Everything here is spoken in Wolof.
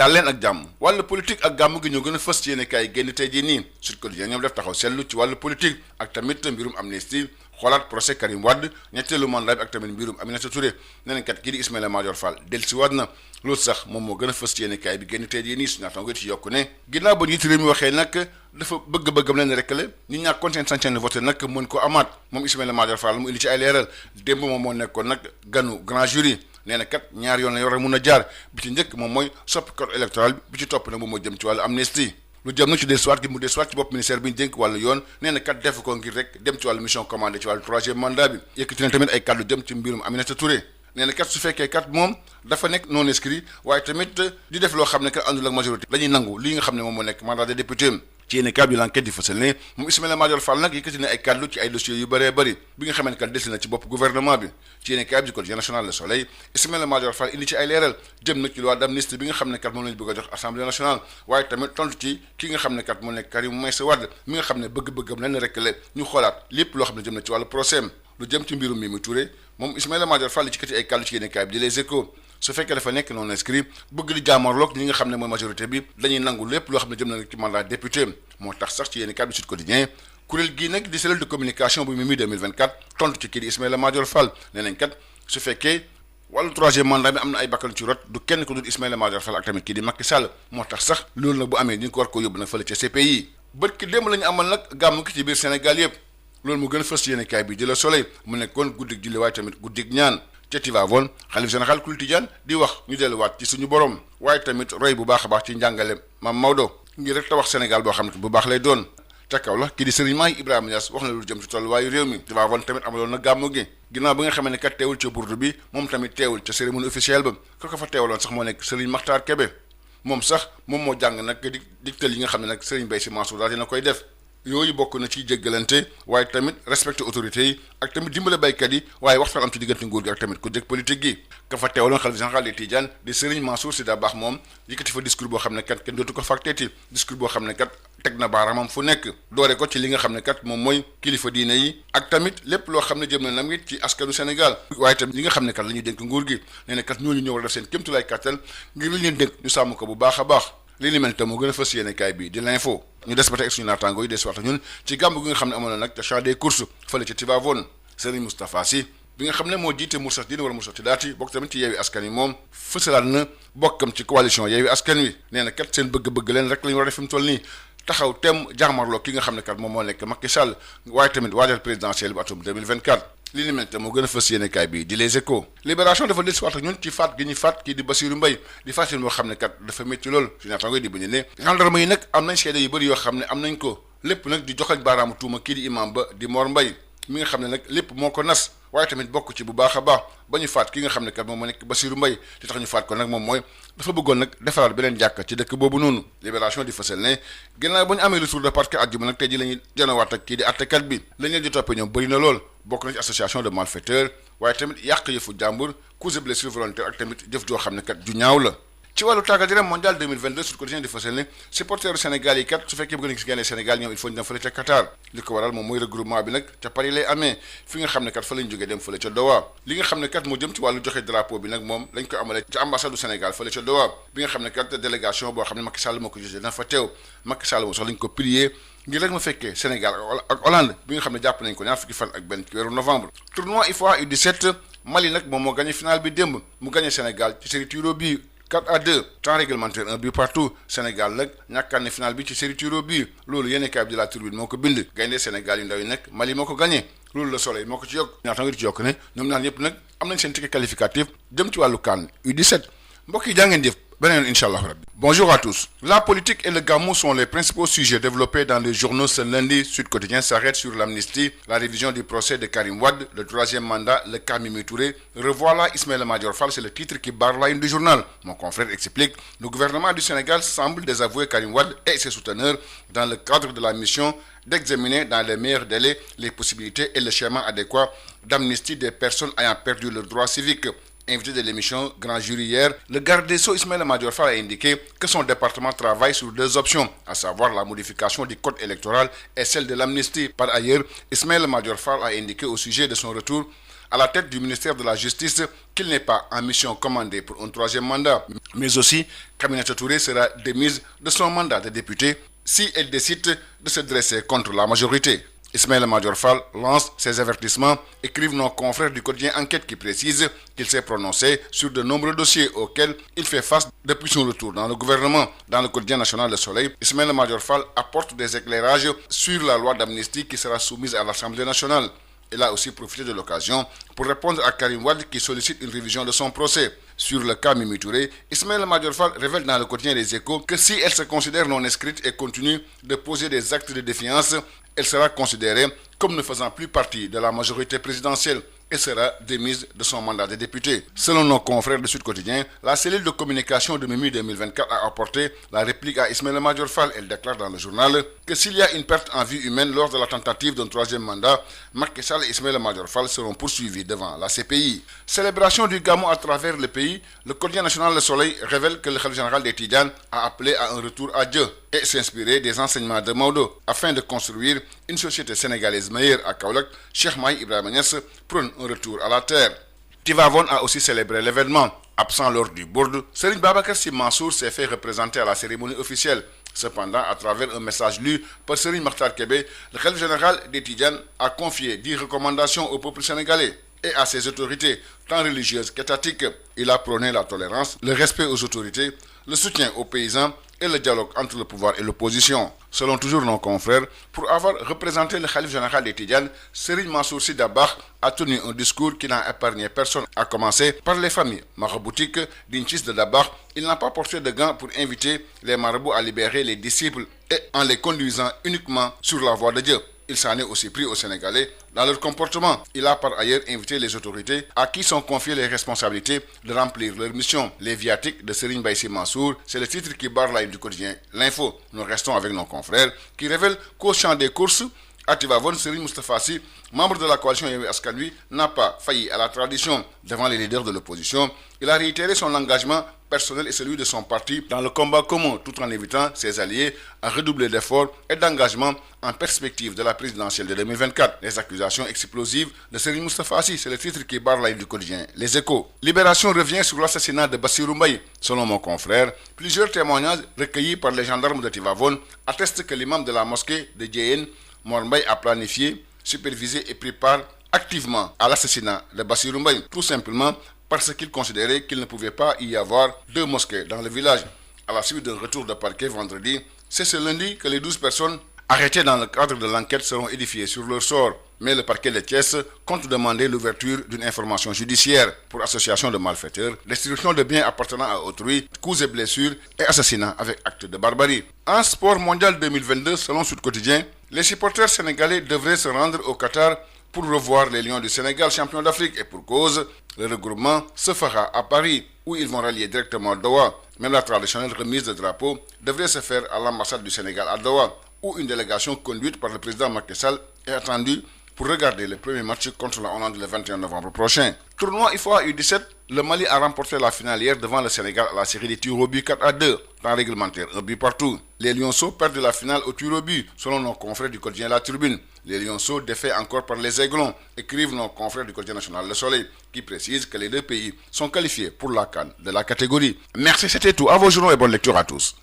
daal leen ak jàmm wàllu politique ak gàmm gi ñoo gën a fës ci yéen kaay génn tey jii nii Sud Quotidien ñoom def taxaw seetlu ci wàllu politique ak tamit mbirum amnistie xoolaat procès Karim Wade ñetteelu mandat bi ak tamit mbirum Aminata Touré nee nañ kat kii di Ismaïla Madior Fall dellusiwaat na loolu sax moom moo gën a fës ci yéen kaay bi génn tey jii nii suñu naataango ci yokku ne ginnaaw ba njiitu réew mi waxee nag dafa bëgg-bëggam leen rek la ñu ñàkkoon seen sañ-sañ voté nag mën ko amaat moom Ismaïla Madior Fall mu indi ci ay leeral démb moom moo nekkoon nag ganu grand jury nee na kat ñaar yoon la war a mun a jaar bi ci njëkk moom mooy soppi code électoral bi ci topp nag moom mooy jëm ci wàllu amnistie lu jëm nag ci desuwaat gi mu desuwaat ci bopp ministère bi ñu dénk wàllu yoon nee na kat def ko ngir rek dem ci wàllu mission commandée ci wàllu troisième mandat bi yëkkati na tamit ay kàddu jëm ci mbirum Aminata Touré nee na kat su fekkee kat moom dafa nekk non inscrit waaye tamit di def loo xam ne kat àndul ak majorité la ñuy nangu lii nga xam ne moom moo nekk mandat de député ci yéen kàddu yi l'enquête di fësal ne moom Ismaïla Madior Fall nag yëkkati na ay kàddu ci ay dossiers yu bëree bëri bi nga xamee ne kat des na ci bopp gouvernement bi ci yéen kàddu du Quotidien national Le Soleil Ismaïla Madior Fall indi ci ay leeral jëm nag ci loi d'amnistie bi nga xam ne kat moom lañu bëgg a jox assemblée nationale waaye tamit tontu ci ki nga xam ne kat moo nekk Karim Meïssa Wade mi nga xam ne bëgg-bëggam leen rek la ñu xoolaat lépp loo xam ne jëm na ci wàllu procès lu jëm ci mbirum Mimi Touré moom Ismaïla Madior Fall ci yëkkati ay kàddu ci yéen kàddu di Les Échos su fekkee dafa nekk non inscrit bëgg di jaamarloog ñi nga xam ne mooy majorité bi dañuy nangu lépp loo xam ne jëm na ci mandat député moo tax sax ci yéen kàddu Sud Quotidien kuréel gii nag di cellule de communication bu Mimi 2024 tontu ci kii di Ismaïla Madior Fall nee nañ kat su fekkee wàllu troisième mandat bi am na ay bakkan ci rot du kenn ko dul Ismaïla Madior Fall ak tamit kii di Macky Sall moo tax sax loolu nag bu amee ñu ko war koo yóbbu nag fële ca CPI bët ki démb la ñu amal nag gàmmu ki ci biir Sénégal yëpp loolu mu gën a fës ci yéen kaay bi di Le Soleil mu nekkoon guddig julli waaye tamit guddig ñaan ca Tivaouane xalif général kul Tijaan di wax ñu delluwaat ci suñu borom waaye tamit roy bu baax a baax ci njàngale Maam Maodo ngir rek tabax Sénégal boo xam ne bu baax lay doon ca kaw la kii di Serigne Mahi Ibrahima Niass wax na lu jëm ci tolluwaayu réew mi Tivaouane tamit amaloon na gàmmu gi ginnaaw bi nga xamee ne kat teewul ca burdu bi moom tamit teewul ca cérémonie officielle ba ko fa teewaloon sax moo nekk Serigne Makhtar Kébé moom sax moom moo jàng nag di digtal yi nga xam ne nag Serigne Baye Sy Mansour daal dina koy def yooyu bokk na ci jéggalante waaye tamit respecté autorités yi ak tamit dimbale baykat yi waaye waxtaan am ci diggante nguur gi ak tamit ku jëkk politique gi ka fa teewaloon xalifa général des Tidianes di Serigne Mansour Sy Dabakh moom yëkkati fa discours boo xam ne kat kenn dootu ko fàtteeti discours boo xam ne kat teg na baaraamam fu nekk doore ko ci li nga xam ne kat moom mooy kilifa diine yi ak tamit lépp loo xam ne jëm na nam it ci askanu Sénégal waaye tamit li nga xam ne kat la ñuy dénk nguur gi nee na kat ñooñu ñëw def seen kémtulaay kàttan ngir li leen dénk ñu sàmm ko bu baax a baax li ni mel te moo gën a fës yéene kaay bi di l'info ñu des ba tey ak suñu naataango yi des waxta ñun ci gàmmu gi nga xam ne amoon na nag ca champ des courses fële ca Tivaouane Serigne Moustapha Sy bi nga xam ne moo jiite Moustarchidine wala Moustarchidaty bokk tamit ci Yewwi Askan Wi moom fësalaat na bokkam ci coalition Yewwi Askan Wi nee na kat seen bëgg-bëgg leen rek la ñu war a def fi mu toll nii taxaw tem jaamarloo ki nga xam ne kat moom moo nekk Macky Sall waaye tamit waajal présidentielle bu atum 2024 li ni mel te moo gën a fës yéene kaay bi di Les Échos Libération dafa del si waat ak ñun ci faat gi ñu faat kii di Bassirou Mbaye di faatin boo xam ne kat dafa métti lool su naataango di bañu ne gendarme yi nag am nañ seede yu bëri yoo xam ne am nañ ko lépp nag di joxañ baaraamu tuuma kii di imam ba di Mor Mbaye mi nga xam ne nag lépp moo ko nas waaye tamit bokk ci bu baax a baax ba ñu faat ki nga xam ne kat moom moo nekk Bassirou Mbaye li tax ñu faat ko nag moom mooy dafa bëggoon nag defaraat beneen jàkka ci dëkk boobu noonu Libération di fësal ne ginnaaw ba ñu amee retour de parquet àjjuma nag tey ji la ñuy janowaat ak kii di attekat bi lañ leen di toppee ñoom bëri na lool bokk na ci association de malfaiteurs waaye tamit yàq yëfu jàmbur cause de blessure volontaire ak tamit jëf joo xam ne kat ju ñaaw la ci wàllu tàggat yaram mondial 2022 Sud Quotidien di fësal ne supporteru Sénégal yi kat su fekkee bëgg nañ gis gaynde Sénégal ñoom il faut ñu dem fële ca Qatar li ko waral moom mooy regroupement bi nag ca Paris lay amee fi nga xam ne kat fa lañ jógee dem fële ca Doha li nga xam ne kat moo jëm ci wàllu joxe drapeau bi nag moom lañ ko amale ca ambassade du Sénégal fële ca Doha bi nga xam ne kat délégation boo xam ne Macky Sall moo ko jugé dina fa teew Macky Sall moom sax lañ ko prier ngir rek ma fekkee Sénégal ak Hollande bi nga xam ne jàpp nañ ko ñaar fukki fan ak benn ci weeru novembre tournoi IFOA U17 Mali nag moom moo gagné final bi démb mu gagné Sénégal ci série tiro bi 4-2 temps réglementaire 1 but partout Sénégal nag ñàkkaan ne final bi ci série tiro bi loolu yéene kaay bi de la Tribune moo ko bind gaynde Sénégal yu ndaw yi nag Mali moo ko gagné loolu la Soleil moo ko ci yokk ñaata nga di ci yokk ne ñoom ñaar ñëpp nag am nañ seen ticket qualificatif jëm ci wàllu CAN U17 mbokk yi jaa ngeen jëf beneen Inch'Allah Rabbi. Bonjour à tous. La politique et le gamou sont les principaux sujets développés dans les journaux ce lundi. Sud Quotidien s'arrête sur l'amnistie, la révision du procès de Karim Wade, le troisième mandat, le cas Mimi Touré. Revoilà Ismaïla Madior Fall, c'est le titre qui barre la une du journal. Mon confrère explique, le gouvernement du Sénégal semble désavouer Karim Wade et ses souteneurs dans le cadre de la mission d'examiner dans les meilleurs délais les possibilités et le schéma adéquat d'amnistie des personnes ayant perdu leurs droits civiques. Invité de l'émission Grand Jury hier, le garde des Sceaux Ismaïla Madior Fall a indiqué que son département travaille sur deux options, à savoir la modification du code électoral et celle de l'amnistie. Par ailleurs, Ismaïla Madior Fall a indiqué au sujet de son retour à la tête du ministère de la Justice qu'il n'est pas en mission commandée pour un troisième mandat. Mais aussi qu'Aminatou Touré sera démise de son mandat de député si elle décide de se dresser contre la majorité. Ismaïla Madior Fall lance ses avertissements, écrivent nos confrères du quotidien Enquête qui précise qu'il s'est prononcé sur de nombreux dossiers auxquels il fait face depuis son retour dans le gouvernement. Dans le quotidien national Le Soleil, Ismaïla Madior Fall apporte des éclairages sur la loi d'amnistie qui sera soumise à l'Assemblée nationale. Il a aussi profité de l'occasion pour répondre à Karim Wade qui sollicite une révision de son procès. Sur le cas Mimi Touré, Ismaïla Madior Fall révèle dans le quotidien Les Échos que si elle se considère non inscrite et continue de poser des actes de défiance, elle sera considérée comme ne faisant plus partie de la majorité présidentielle et sera démise de son mandat de député. Selon nos confrères de Sud Quotidien, la cellule de communication de Mimi 2024 a apporté la réplique à Ismaïla Madior Fall. Elle déclare dans le journal que s'il y a une perte en vie humaine lors de la tentative d'un troisième mandat, Macky Sall et Ismaïla Madior Fall seront poursuivis devant la CPI. Célébration du Gamou à travers le pays, le quotidien national Le Soleil révèle que le khalife général des Tidjanes a appelé à un retour à Dieu et s'inspirer des enseignements de Maodo afin de construire une société sénégalaise meilleure à Kaolack. Cheikh Mahi Ibrahima Niass prône un retour à la terre. Tivaouane a aussi célébré l'événement. Absent lors du bourde, Serigne Babacar Sy Mansour s'est fait représenter à la cérémonie officielle. Cependant, à travers un message lu par Serigne Makhtar Kébé, le khalife général des Tidjanes a confié 10 recommandations au peuple sénégalais et à ses autorités, tant religieuses qu'étatiques. Il a prôné la tolérance, le respect aux autorités, le soutien aux paysans et le dialogue entre le pouvoir et l'opposition. Selon toujours nos confrères, pour avoir représenté le khalife général des Tidjanes, Serigne Mansour Sy Dabakh a tenu un discours qui n'a épargné personne, à commencer par les familles maraboutiques d'Inchis de Dabakh. Il n'a pas porté de gants pour inviter les marabouts à libérer les disciples et en les conduisant uniquement sur la voie de Dieu. Il s'en est aussi pris aux Sénégalais dans leur comportement. Il a par ailleurs invité les autorités à qui sont confiées les responsabilités de remplir leur mission. Les viatiques de Serigne Baye Sy Mansour, c'est le titre qui barre la une du quotidien L'Info. Nous restons avec nos confrères qui révèlent qu'au champ des courses, à Tivaouane, Serigne Moustapha Sy, membre de la coalition Yewwi Askan Wi, n'a pas failli à la tradition devant les leaders de l'opposition. Il a réitéré son engagement personnel et celui de son parti dans le combat commun, tout en invitant ses alliés à redoubler d'efforts et d'engagement en perspective de la présidentielle de 2024. Les accusations explosives de Serigne Moustapha Sy, c'est le titre qui barre la une du quotidien Les Échos. Libération revient sur l'assassinat de Bassirou Mbaye. Selon mon confrère, plusieurs témoignages recueillis par les gendarmes de Tivaouane attestent que l'imam de la mosquée de Dieyène, Mor Mbaye, a planifié, supervisé et pris part activement à l'assassinat de Bassirou Mbaye, tout simplement parce qu'il considérait qu'il ne pouvait pas y avoir 2 mosquées dans le village. À la suite d'un retour de parquet vendredi, c'est ce lundi que les 12 personnes arrêtées dans le cadre de l'enquête seront édifiées sur leur sort. Mais le parquet de Thiès compte demander l'ouverture d'une information judiciaire pour association de malfaiteurs, destruction de biens appartenant à autrui, coups et blessures et assassinat avec acte de barbarie. En sport mondial 2022, selon Sud Quotidien, les supporters sénégalais devraient se rendre au Qatar pour revoir les Lions du Sénégal, champions d'Afrique, et pour cause, le regroupement se fera à Paris, où ils vont rallier directement Doha. Même la traditionnelle remise de drapeau devrait se faire à l'ambassade du Sénégal à Doha, où une délégation conduite par le président Macky Sall est attendue pour regarder le premier match contre la Hollande le 21 novembre prochain. Tournoi IFOA U17, le Mali a remporté la finale hier devant le Sénégal à la série des tirs au but 4-2, temps réglementaire, un but partout. Les Lionceaux perdent la finale au tir au but, selon nos confrères du quotidien La Tribune. Les Lionceaux défaits encore par les Aiglons, écrivent nos confrères du quotidien national Le Soleil, qui précise que les 2 pays sont qualifiés pour la CAN de la catégorie. Merci, c'était tout. À vos journaux et bonne lecture à tous.